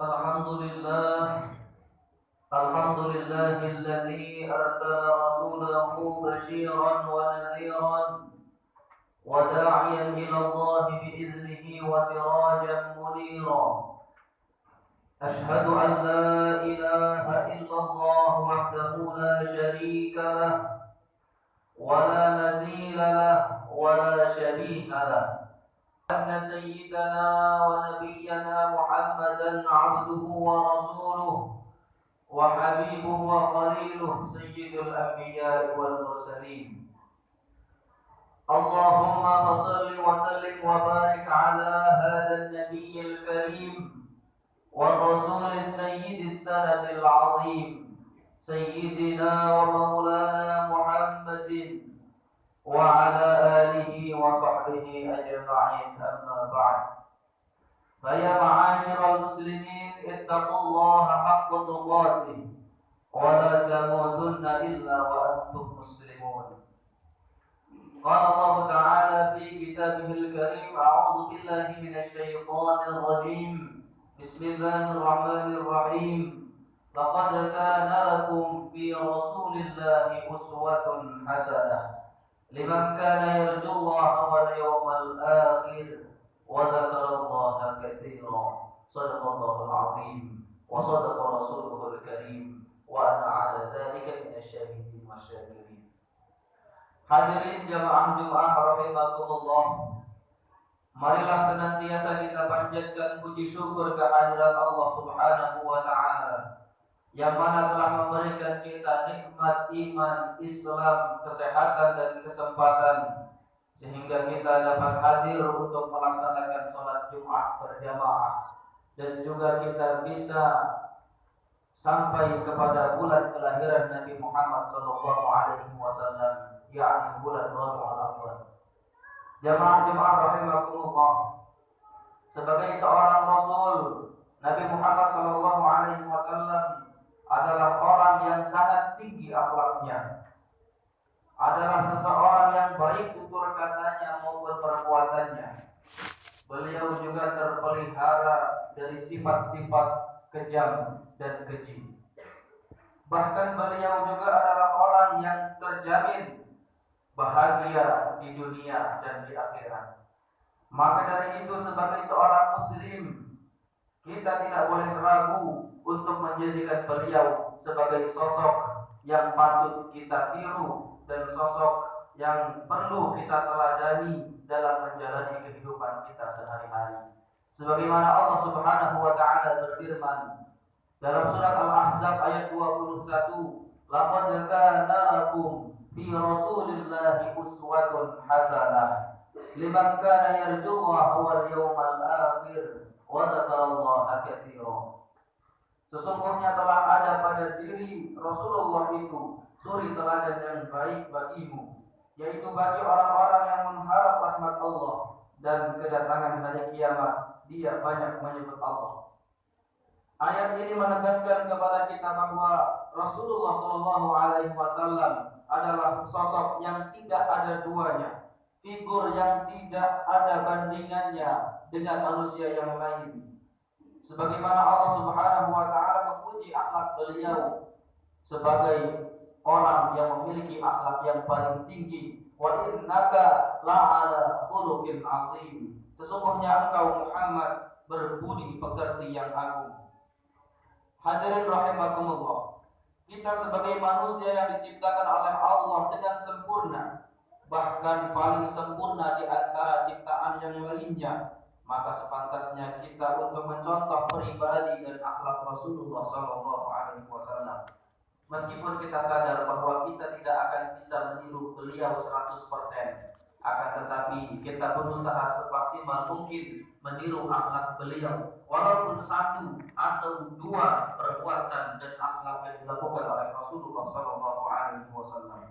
الحمد لله الحمد لله الذي أرسل رسوله بشيرا ونذيرا وداعيا إلى الله بإذنه وسراجا منيرا. أشهد أن لا إله إلا الله وحده لا شريك له ولا نزيل له ولا شبيه له. أن سيدنا ونبينا محمدا عبده ورسوله وحبيبه وخليله سيد الأنبياء والمرسلين. اللهم فصل وسلم وبارك على هذا النبي الكريم والرسول السيد السند العظيم سيدنا ومولانا محمد وعلى آله وصحبه أجمعين. أما بعد، فيا معاشر المسلمين اتقوا الله حق تقاته ولا تموتن إلا وأنتم مسلمون. قال الله تعالى في كتابه الكريم: أعوذ بالله من الشيطان الرجيم. بسم الله الرحمن الرحيم. لقد كان لكم في رسول الله أسوة حسنة لمن كان يرجو الله واليوم الآخر وذكر الله كثيرا. صدق الله العظيم وصدق رسوله الكريم وأنا على ذلك من الشاهدين والشاكرين. Hadirin jamaah Jumat rahimakumullah, marilah senantiasa kita panjatkan puji syukur kehadirat Allah Subhanahu wa taala yang mana telah memberikan kita nikmat iman, Islam, kesehatan dan kesempatan sehingga kita dapat hadir untuk melaksanakan sholat Jumat berjamaah dan juga kita bisa sampai kepada bulan kelahiran Nabi Muhammad SAW, yakni bulan Rabiul Awwal. Jamaah rahimakumullah, sebagai seorang Rasul, Nabi Muhammad SAW adalah orang yang sangat tinggi akhlaknya, adalah seseorang yang baik tutur katanya maupun perbuatannya. Beliau juga terpelihara dari sifat-sifat kejam dan keji. Bahkan beliau juga adalah orang yang terjamin bahagia di dunia dan di akhirat. Maka dari itu, sebagai seorang muslim, kita tidak boleh ragu untuk menjadikan beliau sebagai sosok yang patut kita tiru dan sosok yang perlu kita teladani dalam menjalani kehidupan kita sehari-hari. Sebagaimana Allah Subhanahu wa taala berfirman dalam surat Al-Ahzab ayat 21, "Laqad kana lakum fi Rasulillahi uswatun hasanah liman kana yarjullaha wal yawmal akhir wa dzakarallaha katsiran." Sesungguhnya telah ada pada diri Rasulullah itu suri teladan yang baik bagimu, yaitu bagi orang-orang yang mengharap rahmat Allah dan kedatangan hari kiamat dia banyak menyebut Allah. Ayat ini menegaskan kepada kita bahwa Rasulullah SAW adalah sosok yang tidak ada duanya, figur yang tidak ada bandingannya dengan manusia yang lain. Sebagaimana Allah Subhanahu wa taala memuji akhlak beliau sebagai orang yang memiliki akhlak yang paling tinggi. Wa innaka la'ala khuluqin azim. Sesungguhnya engkau Muhammad berbudi pekerti yang agung. Hadirin rahimakumullah, kita sebagai manusia yang diciptakan oleh Allah dengan sempurna, bahkan paling sempurna di antara ciptaan yang lainnya, maka sepantasnya kita untuk mencontoh pribadi dan akhlak Rasulullah SAW. Meskipun kita sadar bahwa kita tidak akan bisa meniru beliau 100%, akan tetapi kita berusaha semaksimal mungkin meniru akhlak beliau, walaupun satu atau dua perbuatan dan akhlak yang dilakukan oleh Rasulullah SAW.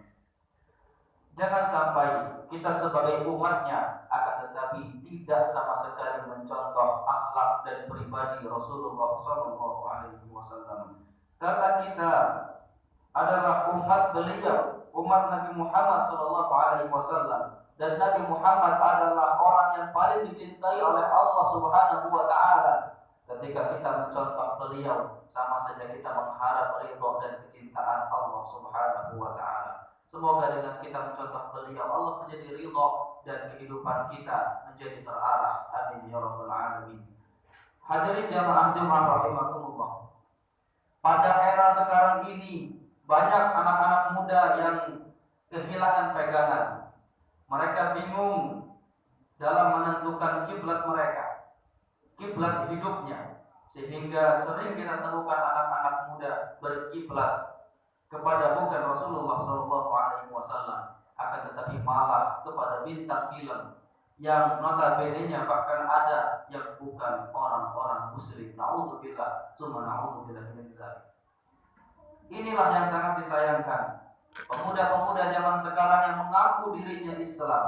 Jangan sampai kita sebagai umatnya akan tetapi tidak sama sekali mencontoh akhlak dan pribadi Rasulullah SAW. Karena kita adalah umat beliau, umat Nabi Muhammad SAW, dan Nabi Muhammad adalah orang yang paling dicintai oleh Allah Subhanahu wa taala. Ketika kita mencontoh beliau, sama saja kita mengharap ridho dan kecintaan Allah Subhanahu wa taala. Semoga dengan kita mencontoh beliau, Allah menjadi ridho dan kehidupan kita menjadi terarah. Amin ya rabbal alamin. Hadirin jamaah Jumat rahimakumullah. Pada era sekarang ini banyak anak-anak muda yang kehilangan pegangan. Mereka bingung dalam menentukan kiblat mereka, kiblat hidupnya, sehingga sering kita temukan anak-anak muda berkiblat kepada bukan Rasulullah SAW, akan tetapi malah kepada bintang film yang notabene-nya bahkan ada yang bukan orang-orang muslim. Na'udzubillah, summa na'udzubillah min dzalik. Inilah yang sangat disayangkan. Pemuda-pemuda zaman sekarang yang mengaku dirinya Islam,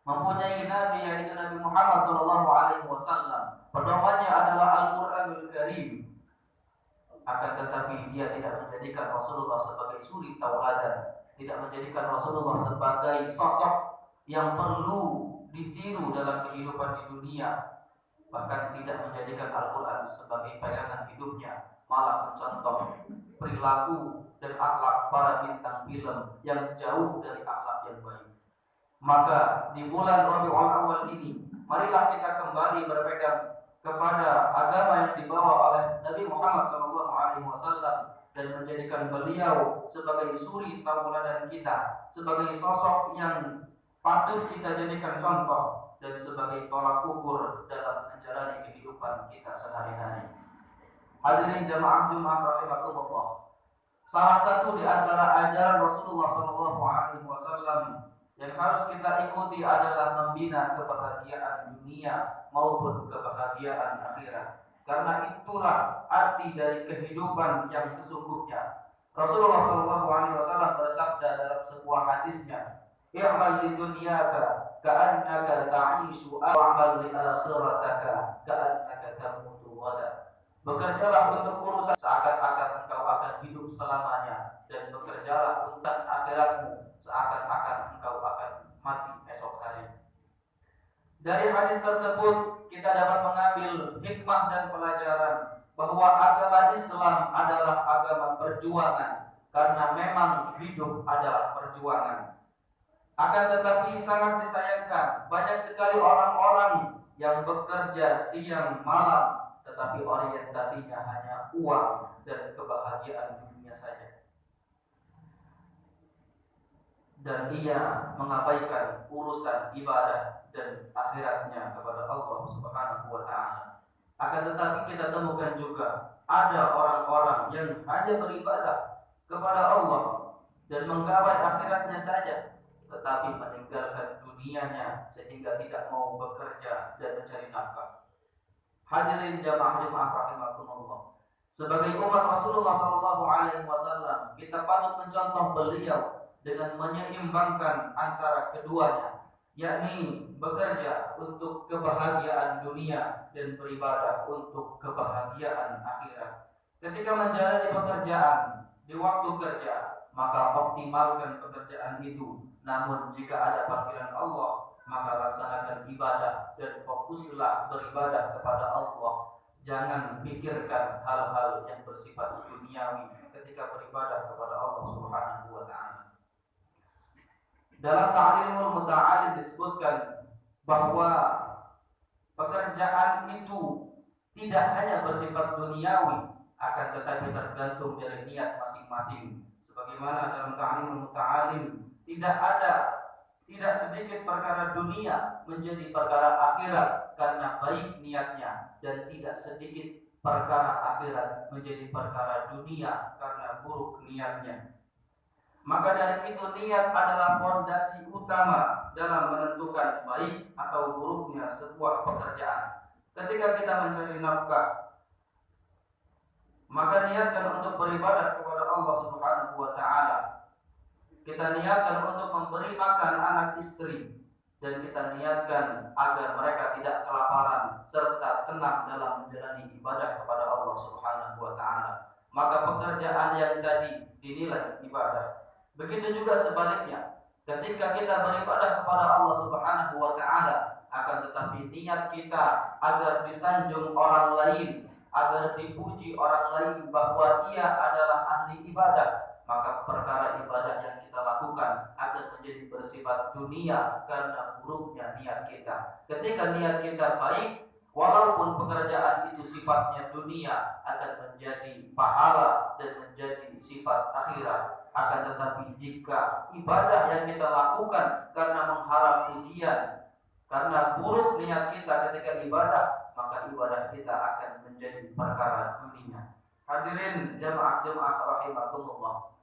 mempunyai nabi yaitu Nabi Muhammad SAW. Pedomannya adalah Al-Qur'anul Karim. Akan tetapi dia tidak menjadikan Rasulullah sebagai suri tauladan, tidak menjadikan Rasulullah sebagai sosok yang perlu ditiru dalam kehidupan di dunia, bahkan tidak menjadikan Al-Quran sebagai pegangan hidupnya, malah mencontoh perilaku dan akhlak para bintang film yang jauh dari akhlak yang baik. Maka di bulan Rabiul Awal ini, marilah kita kembali berpegang kepada agama yang dibawa oleh Nabi Muhammad SAW dan menjadikan beliau sebagai suri tauladan kita, sebagai sosok yang patut kita jadikan contoh dan sebagai tolak ukur dalam menjalani kehidupan kita sehari-hari. Hadirin jamaah Jumat rahimakumullah. Salah satu di antara ajaran Rasulullah SAW yang harus kita ikuti adalah membina kebahagiaan dunia maupun kebahagiaan akhirat. Karena itulah arti dari kehidupan yang sesungguhnya. Rasulullah SAW bersabda dalam sebuah hadisnya, "I'mal li dunyaka ka'annaka ta'ishu wa'mal li akhirataka ka'annaka tamutu ghada." Bekerjalah untuk urusan seakan-akan engkau akan hidup selamanya, dan bekerjalah untuk akhiratmu seakan-akan engkau akan mati esok hari. Dari hadis tersebut kita dapat mengambil hikmah dan pelajaran bahwa agama Islam adalah agama perjuangan, karena memang hidup adalah perjuangan. Akan tetapi sangat disayangkan, banyak sekali orang-orang yang bekerja siang malam, tetapi orientasinya hanya uang dan kebahagiaan dunia saja. Dan ia mengabaikan urusan ibadah dan akhiratnya kepada Allah Subhanahu wa taala. Akan tetapi kita temukan juga ada orang-orang yang hanya beribadah kepada Allah dan menggapai akhiratnya saja, tetapi meninggalkan dunianya sehingga tidak mau bekerja dan mencari nafkah. Hadirin jamaah rahimakumullah. Sebagai umat Rasulullah SAW, kita patut mencontoh beliau dengan menyeimbangkan antara keduanya, yakni bekerja untuk kebahagiaan dunia dan beribadah untuk kebahagiaan akhirat. Ketika menjalani pekerjaan di waktu kerja, maka optimalkan pekerjaan itu. Namun jika ada panggilan Allah, maka laksanakan ibadah dan fokuslah beribadah kepada Allah. Jangan pikirkan hal-hal yang bersifat duniawi ketika beribadah kepada Allah Subhanahu wa taala. Dalam Ta'limul Muta'alim disebutkan bahwa pekerjaan itu tidak hanya bersifat duniawi, akan tetapi tergantung dari niat masing-masing. Sebagaimana dalam Ta'limul Muta'alim, tidak sedikit perkara dunia menjadi perkara akhirat karena baik niatnya, dan tidak sedikit perkara akhirat menjadi perkara dunia karena buruk niatnya. Maka dari itu niat adalah fondasi utama dalam menentukan baik atau buruknya sebuah pekerjaan. Ketika kita mencari nafkah, maka niatkan untuk beribadah kepada Allah Subhanahu wa taala. Kita niatkan untuk memberi makan anak istri, dan kita niatkan agar mereka tidak kelaparan serta tenang dalam menjalani ibadah kepada Allah Subhanahu wa taala. Maka pekerjaan yang tadi dinilai ibadah. Begitu juga sebaliknya, ketika kita beribadah kepada Allah Subhanahu wa taala, akan tetapi niat kita agar disanjung orang lain, agar dipuji orang lain bahwa ia adalah ahli ibadah, maka perkara ibadah yang kita lakukan akan menjadi bersifat dunia karena buruknya niat kita. Ketika niat kita baik, walaupun pekerjaan itu sifatnya dunia, akan menjadi pahala dan menjadi sifat akhirat. Akan tetapi jika ibadah yang kita lakukan karena mengharap pujian, karena buruk niat kita ketika ibadah, maka ibadah kita akan menjadi perkara dunia. Hadirin jamaah-jamaah rahimakumullah.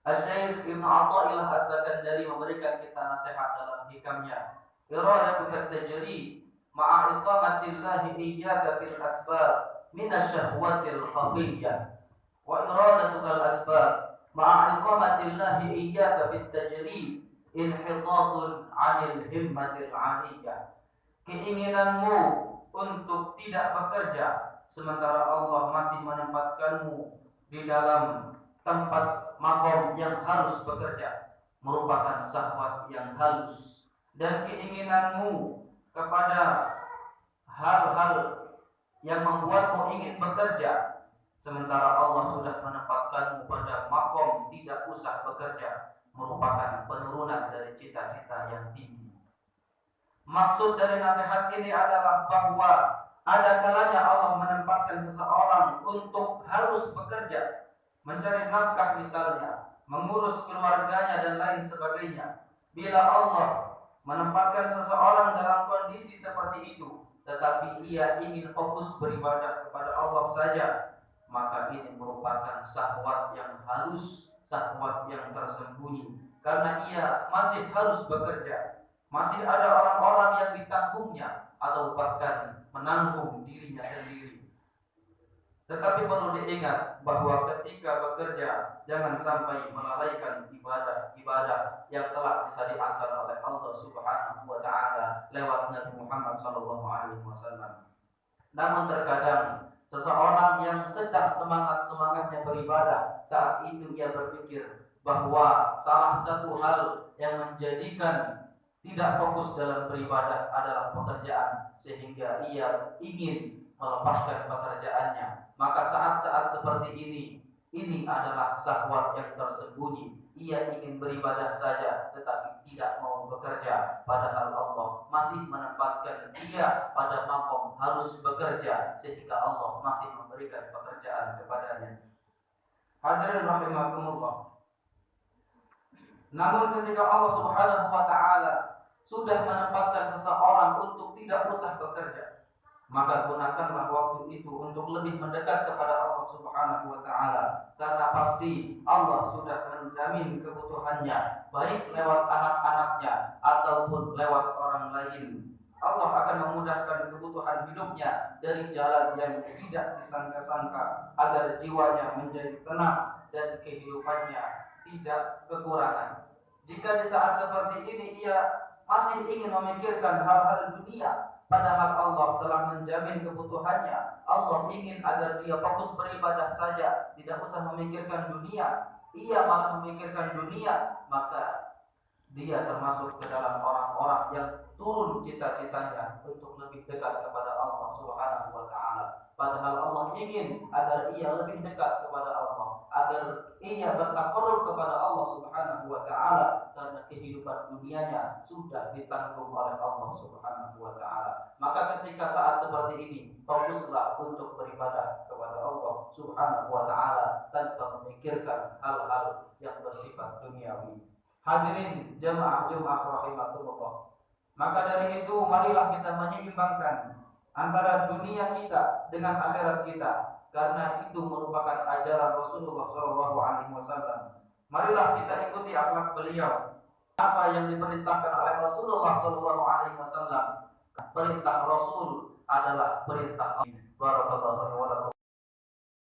Asy-Syaikh Ibnu Athaillah As-Sakandari memberikan kita nasihat dalam hikamnya. Iradatuka tajri ma'a iqamatillahi iyyaka fil asbab min asy-syahwatil khafiyyah. Wa iradatuka al-asbab ma'a iqamatillahi iyyaka fit tajri inhitatun 'anil himmatil 'aliyyah. Keinginanmu untuk tidak bekerja sementara Allah masih menempatkanmu di dalam tempat makom yang harus bekerja merupakan syahwat yang halus, dan keinginanmu kepada hal-hal yang membuatmu ingin bekerja sementara Allah sudah menempatkanmu pada makom tidak usah bekerja merupakan penurunan dari cita-cita yang tinggi. Maksud dari nasihat ini adalah bahwa ada kalanya Allah menempatkan seseorang untuk harus bekerja, mencari nafkah misalnya, mengurus keluarganya dan lain sebagainya. Bila Allah menempatkan seseorang dalam kondisi seperti itu, tetapi ia ingin fokus beribadah kepada Allah saja, maka ini merupakan syahwat yang halus, syahwat yang tersembunyi, karena ia masih harus bekerja, masih ada orang-orang yang ditanggungnya atau bahkan menanggung dirinya sendiri. Tetapi perlu diingat bahwa ketika bekerja jangan sampai melalaikan ibadah-ibadah yang telah disyariatkan oleh Allah Subhanahu wa taala lewat Nabi Muhammad sallallahu alaihi wasallam. Namun terkadang seseorang yang sedang semangat-semangatnya beribadah, saat itu ia berpikir bahwa salah satu hal yang menjadikan tidak fokus dalam beribadah adalah pekerjaan, sehingga ia ingin melepaskan pekerjaannya. Maka saat-saat seperti ini adalah syahwat yang tersembunyi. Ia ingin beribadah saja tetapi tidak mau bekerja, padahal Allah masih menempatkan dia pada makom harus bekerja, sehingga Allah masih memberikan pekerjaan kepadanya. Hadirin rahimakumullah. Namun ketika Allah Subhanahu wa taala sudah menempatkan seseorang untuk tidak usah bekerja, maka gunakanlah waktu itu untuk lebih mendekat kepada Allah Subhanahu wa taala, karena pasti Allah sudah menjamin kebutuhannya baik lewat anak-anaknya ataupun lewat orang lain. Allah akan memudahkan kebutuhan hidupnya dari jalan yang tidak disangka-sangka agar jiwanya menjadi tenang dan kehidupannya tidak kekurangan. Jika di saat seperti ini ia masih ingin memikirkan hal-hal dunia, padahal Allah telah menjamin kebutuhannya, Allah ingin agar dia fokus beribadah saja, tidak usah memikirkan dunia, ia malah memikirkan dunia, maka dia termasuk ke dalam orang-orang yang turun cita-citanya untuk lebih dekat kepada Allah Subhanahu wa taala. Padahal Allah ingin agar ia lebih dekat kepada Allah, agar ia bertakarrub kepada Allah Subhanahu wa taala, karena kehidupan dunianya sudah ditanggung oleh Allah Subhanahu wa taala. Maka ketika saat seperti ini, fokuslah untuk beribadah kepada Allah Subhanahu wa taala tanpa memikirkan hal-hal yang bersifat duniawi. Hadirin jamaah-jamaah rahimakumullah. Maka dari itu marilah kita menyeimbangkan antara dunia kita dengan akhirat kita, karena itu merupakan ajaran Rasulullah SAW. Marilah kita ikuti akhlak beliau. Apa yang diperintahkan oleh Rasulullah SAW, perintah Rasul adalah perintah Allah. Barakallahu wa lakum.